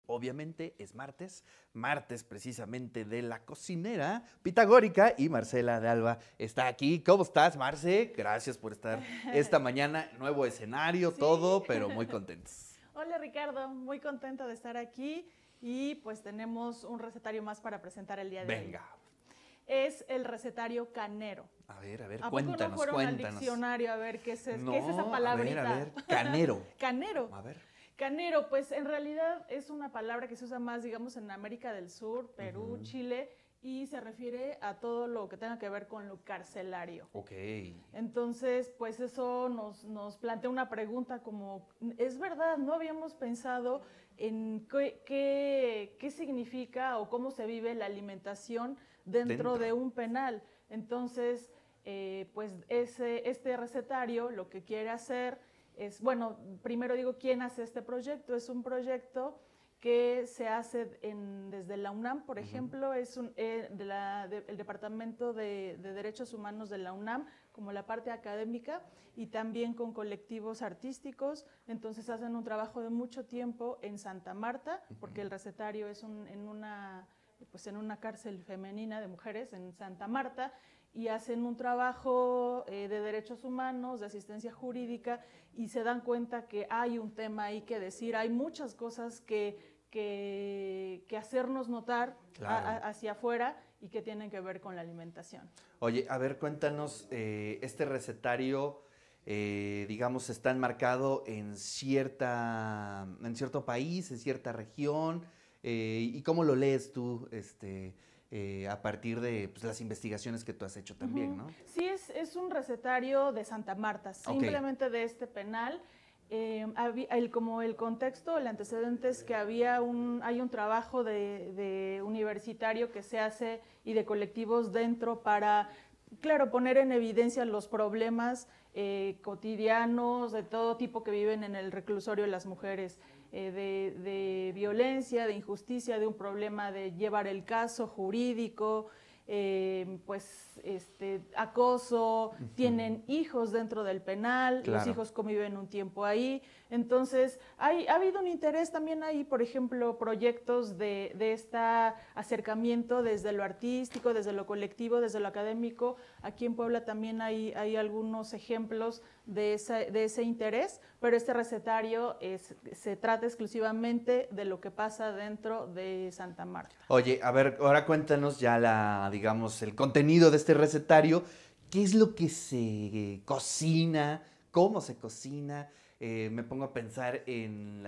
obviamente es martes, martes precisamente de la cocinera pitagórica y Marcela de Alba está aquí. ¿Cómo estás, Marce? Gracias por estar esta mañana, nuevo escenario, Sí. todo, pero muy contentos. Hola Ricardo, muy contenta de estar aquí y pues tenemos un recetario más para presentar el día de hoy. Venga. Es el recetario canero. A ver, ¿A poco no fueron al diccionario a ver qué es esa palabrita? A ver, canero. Canero. A ver. Canero, pues en realidad es una palabra que se usa más, digamos, en América del Sur, Perú, Chile, y se refiere a todo lo que tenga que ver con lo carcelario. Ok. Entonces, pues eso nos plantea una pregunta como, es verdad, no habíamos pensado en qué significa o cómo se vive la alimentación dentro de un penal. Entonces, pues este recetario lo que quiere hacer es, bueno, primero digo quién hace este proyecto. Es un proyecto que se hace desde la UNAM, por ejemplo, es el Departamento de Derechos Humanos de la UNAM, como la parte académica, y también con colectivos artísticos. Entonces hacen un trabajo de mucho tiempo en Santa Marta, porque el recetario es en una cárcel femenina de mujeres en Santa Marta, y hacen un trabajo de derechos humanos, de asistencia jurídica, y se dan cuenta que hay un tema ahí que decir, hay muchas cosas que hacernos notar hacia afuera y que tienen que ver con la alimentación. Oye, a ver, cuéntanos, este recetario, digamos, está enmarcado en cierto país, en cierta región, ¿y cómo lo lees tú, a partir de pues, las investigaciones que tú has hecho también, ¿no? Sí, es un recetario de Santa Marta, simplemente de este penal. Como el contexto, el antecedente es que hay un trabajo de universitario que se hace y de colectivos dentro para, claro, poner en evidencia los problemas cotidianos de todo tipo que viven en el reclusorio las mujeres, de violencia, de injusticia, de un problema de llevar el caso jurídico, acoso, tienen hijos dentro del penal, Claro. los hijos conviven un tiempo ahí. Entonces, ha habido un interés también ahí, por ejemplo, proyectos de este acercamiento desde lo artístico, desde lo colectivo, desde lo académico. Aquí en Puebla también hay algunos ejemplos de ese interés, pero este recetario se trata exclusivamente de lo que pasa dentro de Santa Marta. Oye, a ver, ahora cuéntanos ya digamos, el contenido de este recetario. ¿Qué es lo que se cocina? ¿Cómo se cocina? Me pongo a pensar en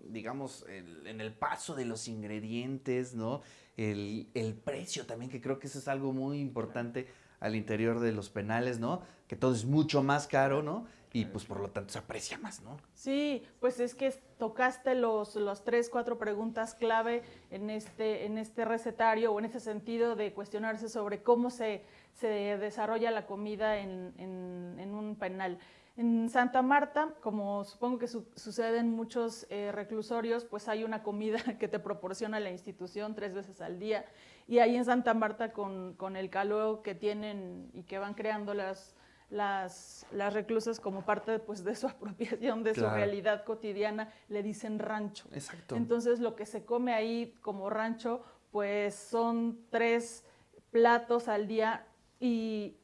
digamos, en el paso de los ingredientes, ¿no? El precio también, que creo que eso es algo muy importante al interior de los penales, ¿no? Que todo es mucho más caro, ¿no? Y pues por lo tanto se aprecia más, ¿no? Sí, pues es que tocaste los 3, 4 preguntas clave en este recetario, o en ese sentido de cuestionarse sobre cómo se desarrolla la comida en un penal. En Santa Marta, como supongo que sucede en muchos reclusorios, pues hay una comida que te proporciona la institución 3 veces al día. Y ahí en Santa Marta, con el calor que tienen y que van creando las reclusas como parte pues, de su apropiación, de su realidad cotidiana, le dicen rancho. Exacto. Entonces lo que se come ahí como rancho, pues son 3 platos al día y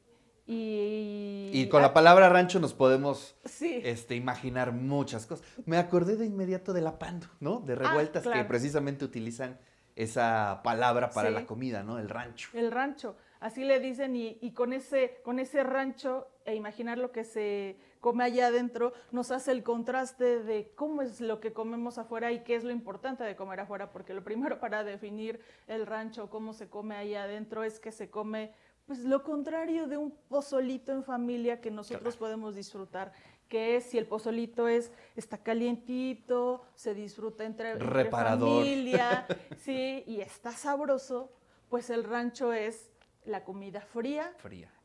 con la palabra rancho nos podemos sí. Imaginar muchas cosas. Me acordé de inmediato de la Pando, ¿no? De Revueltas, claro, que precisamente utilizan esa palabra para sí, la comida, ¿no? El rancho. El rancho, así le dicen, y con ese rancho, imaginar lo que se come allá adentro, nos hace el contraste de cómo es lo que comemos afuera y qué es lo importante de comer afuera, porque lo primero para definir el rancho, cómo se come allá adentro, es que se come pues lo contrario de un pozolito en familia que nosotros podemos disfrutar, que es, si el pozolito está calientito, se disfruta entre familia, sí, y está sabroso, pues el rancho es la comida fría,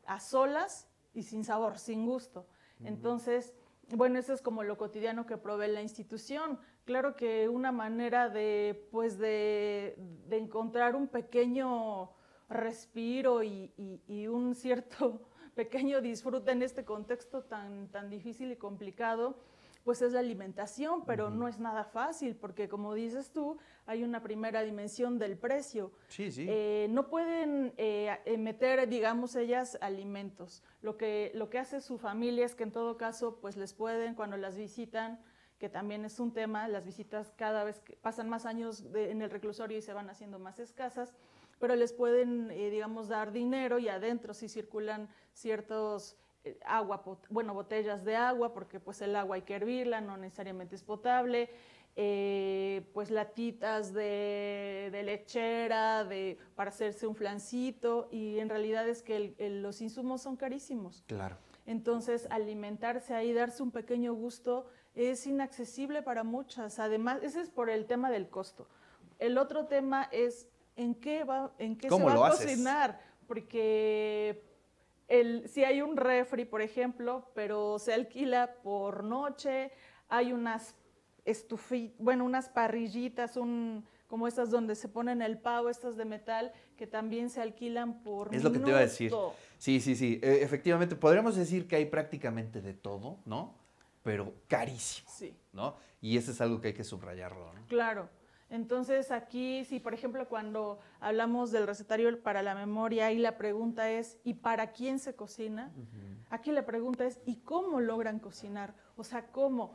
a solas y sin sabor, sin gusto. Entonces, bueno, eso es como lo cotidiano que provee la institución. Claro que una manera de encontrar un pequeño respiro y un cierto pequeño disfrute en este contexto tan difícil y complicado, pues es la alimentación, pero no es nada fácil, porque como dices tú, hay una primera dimensión del precio. Sí, sí. No pueden meter, digamos, ellas alimentos. Lo que hace su familia es que en todo caso, pues les pueden, cuando las visitan, que también es un tema, las visitas cada vez que pasan más años en el reclusorio y se van haciendo más escasas, pero les pueden, digamos, dar dinero y adentro sí circulan ciertos botellas de agua, porque pues el agua hay que hervirla, no necesariamente es potable, pues latitas de lechera, para hacerse un flancito, y en realidad es que los insumos son carísimos. Claro. Entonces, alimentarse ahí, darse un pequeño gusto, es inaccesible para muchas. Además, ese es por el tema del costo. El otro tema es en qué se va a cocinar, porque si hay un refri, por ejemplo, pero se alquila por noche, hay unas unas parrillitas, como estas donde se ponen el pavo, estas de metal, que también se alquilan por Es lo que te iba a decir. Sí, sí, sí. Efectivamente, podríamos decir que hay prácticamente de todo, ¿no? Pero carísimo, sí, ¿no? Y eso es algo que hay que subrayarlo, ¿no? Claro. Entonces aquí, si por ejemplo cuando hablamos del recetario para la memoria, ahí la pregunta es, ¿y para quién se cocina? Aquí la pregunta es, ¿y cómo logran cocinar? O sea, ¿cómo?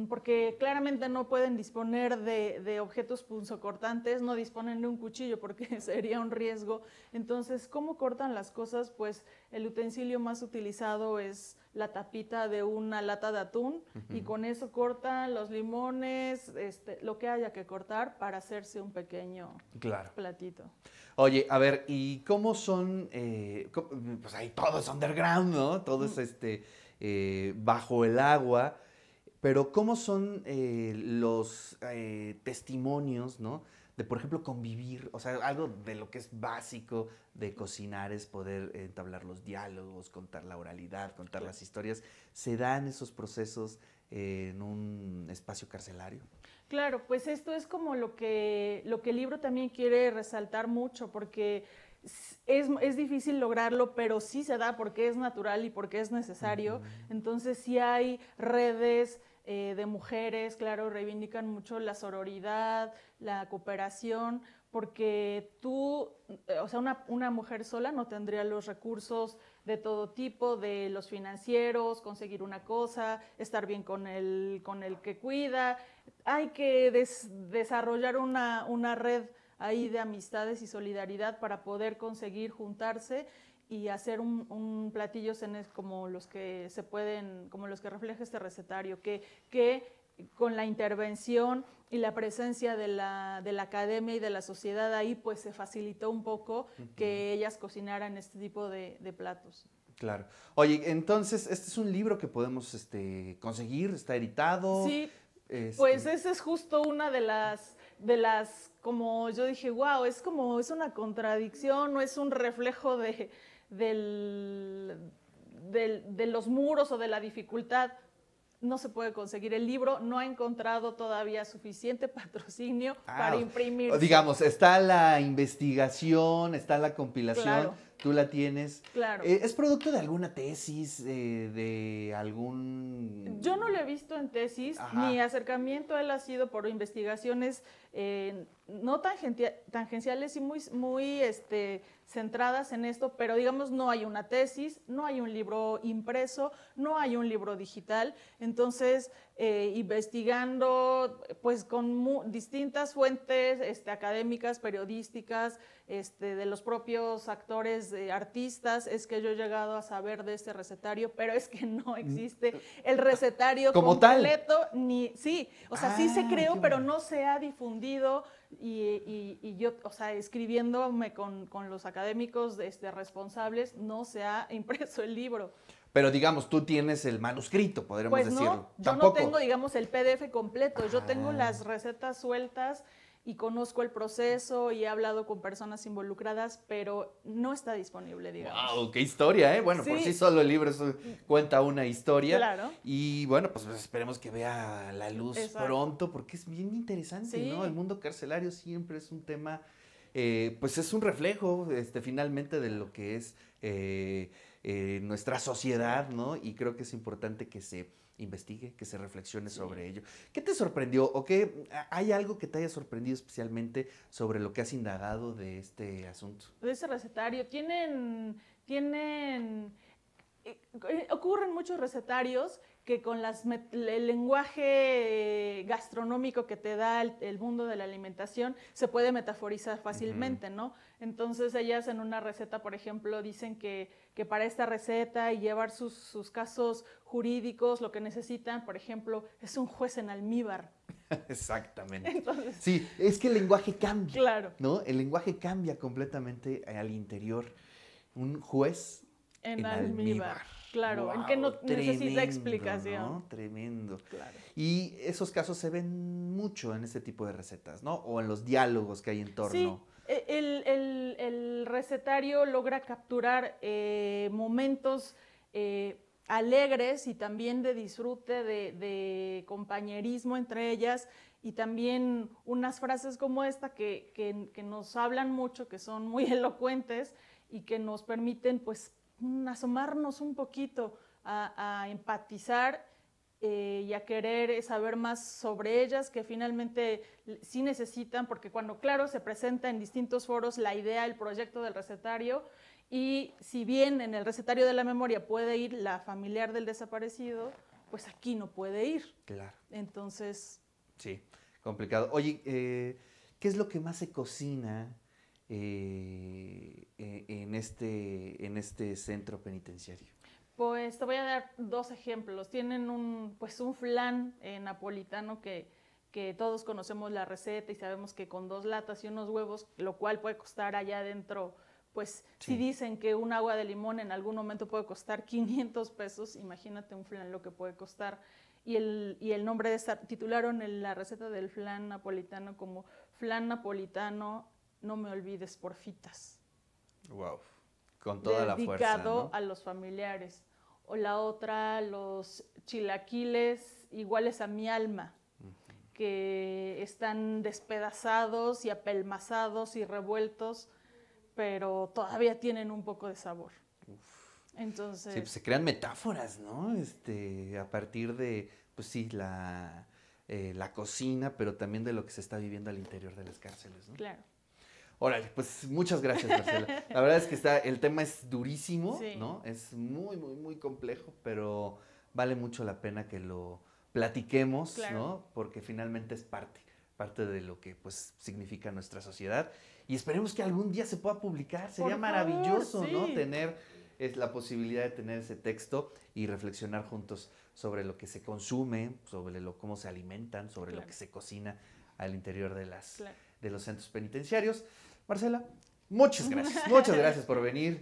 Porque claramente no pueden disponer de objetos punzocortantes, no disponen de un cuchillo porque sería un riesgo. Entonces, ¿cómo cortan las cosas? Pues el utensilio más utilizado es la tapita de una lata de atún y con eso cortan los limones, lo que haya que cortar para hacerse un pequeño platito. Oye, a ver, ¿y cómo son? Pues ahí todo es underground, ¿no? Todo es bajo el agua. Pero ¿cómo son los testimonios, ¿no? De, por ejemplo, convivir, o sea, algo de lo que es básico de cocinar es poder entablar los diálogos, contar la oralidad, contar las historias. ¿Se dan esos procesos en un espacio carcelario? Claro, pues esto es como lo que el libro también quiere resaltar mucho, porque es difícil lograrlo, pero sí se da porque es natural y porque es necesario. Entonces sí hay redes de mujeres, claro, reivindican mucho la sororidad, la cooperación, porque o sea, una mujer sola no tendría los recursos de todo tipo, de los financieros, conseguir una cosa, estar bien con el que cuida. Hay que desarrollar una red ahí de amistades y solidaridad para poder conseguir juntarse y hacer un platillo como los que como los que refleja este recetario, que con la intervención y la presencia de la academia y de la sociedad ahí, pues se facilitó un poco que ellas cocinaran este tipo de platos. Claro. Oye, entonces, este es un libro que podemos conseguir, está editado. Sí, pues esa es justo una de las, como yo dije, wow, es una contradicción, no es un reflejo de los muros o de la dificultad. No se puede conseguir el libro, no ha encontrado todavía suficiente patrocinio para imprimirse. Digamos, está la investigación, está la compilación, claro. Tú la tienes. Claro. ¿Es producto de alguna tesis, de algún...? Yo no lo he visto en tesis. Ajá. Mi acercamiento a él ha sido por investigaciones no tangenciales y muy centradas en esto, pero digamos no hay una tesis, no hay un libro impreso, no hay un libro digital. Entonces, investigando pues con distintas fuentes académicas, periodísticas, de los propios actores, artistas, es que yo he llegado a saber de este recetario, pero es que no existe el recetario como completo, tal. Sí, o sea, sí se creó, pero no se ha difundido y yo, o sea, escribiéndome con los académicos responsables, no se ha impreso el libro. Pero digamos, tú tienes el manuscrito, podríamos decirlo. Pues no, yo no tengo, digamos, el PDF completo, yo tengo las recetas sueltas y conozco el proceso y he hablado con personas involucradas, pero no está disponible, digamos. ¡Wow! ¡Qué historia, eh! Bueno, sí. Por sí solo el libro cuenta una historia. Claro. Y bueno, pues esperemos que vea la luz pronto, porque es bien interesante, ¿no? El mundo carcelario siempre es un tema, pues es un reflejo, finalmente, de lo que es nuestra sociedad, ¿no? Y creo que es importante que se investigue, que se reflexione Sí. sobre ello. ¿Qué te sorprendió o qué hay algo que te haya sorprendido especialmente sobre lo que has indagado de este asunto? De ese recetario, ocurren muchos recetarios que con el lenguaje gastronómico que te da el mundo de la alimentación se puede metaforizar fácilmente, ¿no? Entonces ellas en una receta, por ejemplo, dicen que para esta receta y llevar sus casos jurídicos, lo que necesitan, por ejemplo, es un juez en almíbar. Exactamente. Entonces, Sí, es que el lenguaje cambia, claro, ¿no? El lenguaje cambia completamente al interior. Un juez en en almíbar, almíbar. claro, en que no Wow, necesita tremendo, explicación. ¿no? Tremendo. Claro. Y esos casos se ven mucho en este tipo de recetas, ¿no? O en los diálogos que hay en Sí, torno. el recetario logra capturar momentos alegres y también de disfrute, de compañerismo entre ellas y también unas frases como esta que nos hablan mucho, que son muy elocuentes y que nos permiten pues asomarnos un poquito a empatizar y a querer saber más sobre ellas, que finalmente sí necesitan, porque cuando, claro, se presenta en distintos foros la idea, el proyecto del recetario, y si bien en el recetario de la memoria puede ir la familiar del desaparecido, pues aquí no puede ir. Claro. Entonces... Sí, complicado. Oye, ¿qué es lo que más se cocina en este centro penitenciario? Pues te voy a dar dos ejemplos. Tienen un flan napolitano que todos conocemos la receta y sabemos que con 2 latas y unos huevos, lo cual puede costar allá adentro, pues si Sí. dicen que un agua de limón en algún momento puede costar 500 pesos, imagínate un flan lo que puede costar. Y el nombre de titularon la receta del flan napolitano como flan napolitano, no me olvides porfitas. Wow. Con toda la fuerza, Dedicado ¿no? a los familiares. O la otra, los chilaquiles iguales a mi alma, que están despedazados y apelmazados y revueltos, pero todavía tienen un poco de sabor. Entonces, Sí, pues se crean metáforas, ¿no? A partir de, pues sí, la cocina, pero también de lo que se está viviendo al interior de las cárceles, ¿no? claro. Órale, pues muchas gracias, Marcela. La verdad es que el tema es durísimo, Sí. ¿no? Es muy, muy, muy complejo, pero vale mucho la pena que lo platiquemos, Claro. ¿no? Porque finalmente es parte de lo que, pues, significa nuestra sociedad. Y esperemos que algún día se pueda publicar. Sería Por maravilloso, favor, ¿no? sí. Tener la posibilidad de tener ese texto y reflexionar juntos sobre lo que se consume, sobre cómo se alimentan, sobre lo Claro. que se cocina al interior de Claro. de los centros penitenciarios. Marcela, muchas gracias por venir.